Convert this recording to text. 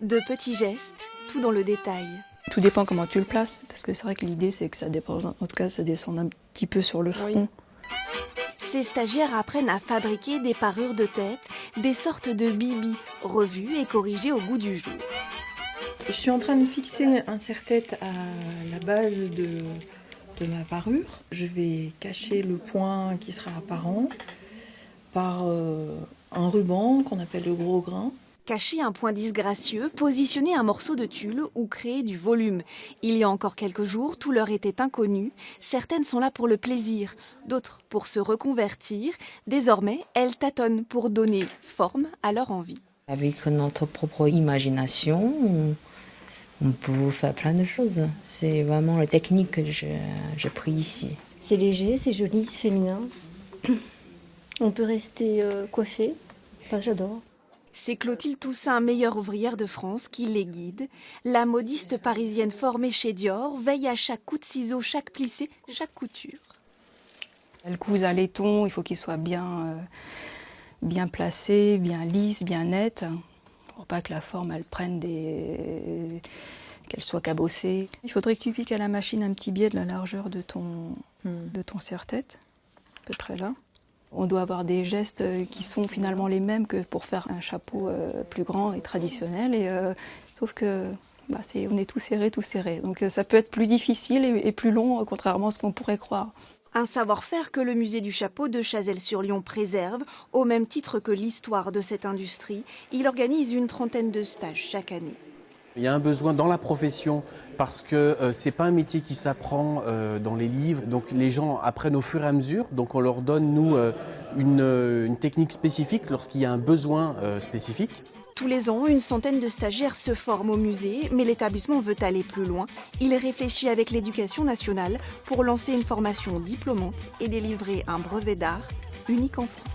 De petits gestes, tout dans le détail. Tout dépend comment tu le places, parce que c'est vrai que l'idée c'est que ça dépose, en tout cas ça descende un petit peu sur le front. Ces stagiaires apprennent à fabriquer des parures de tête, des sortes de bibis, revues et corrigées au goût du jour. Je suis en train de fixer un serre-tête à la base de ma parure. Je vais cacher le point qui sera apparent par un ruban qu'on appelle le gros grain. Cacher un point disgracieux, positionner un morceau de tulle ou créer du volume. Il y a encore quelques jours, tout leur était inconnu. Certaines sont là pour le plaisir, d'autres pour se reconvertir. Désormais, elles tâtonnent pour donner forme à leur envie. Avec notre propre imagination, on peut faire plein de choses. C'est vraiment la technique que j'ai pris ici. C'est léger, c'est joli, c'est féminin. On peut rester coiffé. Enfin, j'adore. C'est Clotilde Toussaint, meilleure ouvrière de France, qui les guide. La modiste parisienne formée chez Dior veille à chaque coup de ciseau, chaque plissé, chaque couture. Elle couse à laiton, il faut qu'il soit bien placé, bien lisse, bien net, pour pas que la forme elle prenne qu'elle soit cabossée. Il faudrait que tu piques à la machine un petit biais de la largeur de ton serre-tête, à peu près là. On doit avoir des gestes qui sont finalement les mêmes que pour faire un chapeau plus grand et traditionnel, sauf que on est tout serré. Donc ça peut être plus difficile et plus long, contrairement à ce qu'on pourrait croire. Un savoir-faire que le musée du chapeau de Chazelles-sur-Lyon préserve, au même titre que l'histoire de cette industrie. Il organise une trentaine de stages chaque année. Il y a un besoin dans la profession parce que c'est pas un métier qui s'apprend dans les livres. Donc les gens apprennent au fur et à mesure. Donc on leur donne, nous, une technique spécifique lorsqu'il y a un besoin spécifique. Tous les ans, une centaine de stagiaires se forment au musée, mais l'établissement veut aller plus loin. Il réfléchit avec l'Éducation nationale pour lancer une formation diplômante et délivrer un brevet d'art unique en France.